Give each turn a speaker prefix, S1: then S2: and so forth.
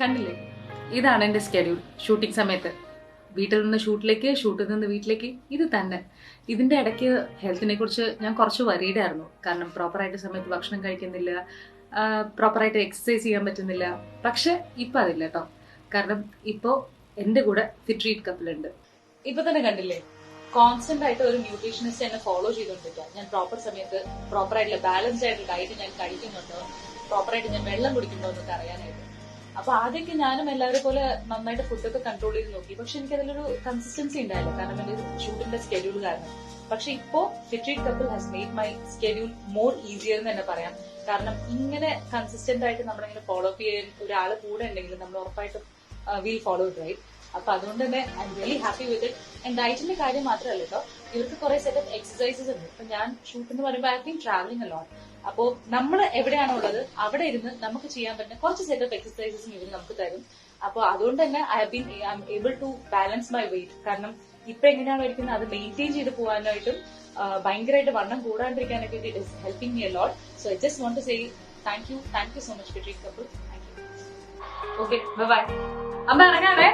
S1: കണ്ടില്ലേ, ഇതാണ് എൻ്റെ സ്കെഡ്യൂൾ. ഷൂട്ടിംഗ് സമയത്ത് വീട്ടിൽ നിന്ന് ഷൂട്ടിലേക്ക്, ഷൂട്ടിൽ നിന്ന് വീട്ടിലേക്ക്, ഇത് തന്നെ. ഇതിൻ്റെ ഇടയ്ക്ക് ഹെൽത്തിനെ കുറിച്ച് ഞാൻ കുറച്ച് വരീഡ് ആയിരുന്നു. കാരണം പ്രോപ്പറായിട്ട് സമയത്ത് ഭക്ഷണം കഴിക്കുന്നില്ല, പ്രോപ്പറായിട്ട് എക്സസൈസ് ചെയ്യാൻ പറ്റുന്നില്ല. പക്ഷെ ഇപ്പം അതില്ല കേട്ടോ. കാരണം ഇപ്പോൾ എൻ്റെ കൂടെ ഫിട്രീറ്റ് കപ്പിളുണ്ട്. ഇപ്പൊ തന്നെ കണ്ടില്ലേ, കോൺസ്റ്റന്റ് ആയിട്ട് ഒരു ന്യൂട്രീഷനിസ്റ്റ് എന്നെ ഫോളോ ചെയ്തുകൊണ്ടിരിക്കുക. ഞാൻ പ്രോപ്പർ സമയത്ത് പ്രോപ്പറായിട്ടുള്ള ബാലൻസ്ഡ് ആയിട്ട് ഡയറ്റ് ഞാൻ കഴിക്കുന്നുണ്ടോ, പ്രോപ്പറായിട്ട് ഞാൻ വെള്ളം കുടിക്കുന്നുണ്ടോ എന്നൊക്കെ അറിയാനായിട്ട്. അപ്പൊ ആദ്യമൊക്കെ ഞാനും എല്ലാവരെ പോലെ നന്നായിട്ട് ഫുഡൊക്കെ കൺട്രോൾ ചെയ്ത് നോക്കി. പക്ഷെ എനിക്ക് അതിലൊരു കൺസിസ്റ്റൻസി ഉണ്ടായില്ല, കാരണം എന്റെ ഷൂട്ടിന്റെ സ്കെഡ്യൂൾ കാരണം. പക്ഷെ ഇപ്പോ Fitreat couple has made my schedule more easier എന്ന് തന്നെ പറയാം. കാരണം ഇങ്ങനെ കൺസിസ്റ്റന്റ് ആയിട്ട് നമ്മളിങ്ങനെ ഫോളോ അപ്പ് ചെയ്യാൻ ഒരാള് കൂടെ ഉണ്ടെങ്കിൽ നമ്മൾ ഉറപ്പായിട്ടും വിൽ ഫോളോ ഇറ്റ്, റൈറ്റ്? അപ്പൊ അതുകൊണ്ട് തന്നെ I'm really happy with it. And ഡയറ്റിന്റെ കാര്യം മാത്രമല്ല കേട്ടോ, ഇവർക്ക് കുറെ സെറ്റ് ഓഫ് എക്സസൈസസ് ഉണ്ട്. ഇപ്പൊ ഞാൻ ഷൂട്ട് എന്ന് പറയുമ്പോൾ I have been travelling a lot. അപ്പോൾ നമ്മൾ എവിടെയാണോ ഉള്ളത് അവിടെ ഇരുന്ന് നമുക്ക് ചെയ്യാൻ പറ്റുന്ന കുറച്ച് സെറ്റ് ഓഫ് എക്സസൈസസും ഇവർ നമുക്ക് തരും. അപ്പോൾ അതുകൊണ്ട് തന്നെ I'm able to balance my weight. കാരണം ഇപ്പൊ എങ്ങനെയാണോ ഇരിക്കുന്നത് അത് മെയിൻറ്റെയിൻ ചെയ്ത് പോകാനായിട്ടും ഭയങ്കരമായിട്ട് വണ്ണം കൂടാണ്ടിരിക്കാനൊക്കെ it is helping me a lot. So I just want to say thank you so much Fitreat couple. Thank you. Okay, bye. അമ്മ ഇറങ്ങാവേ.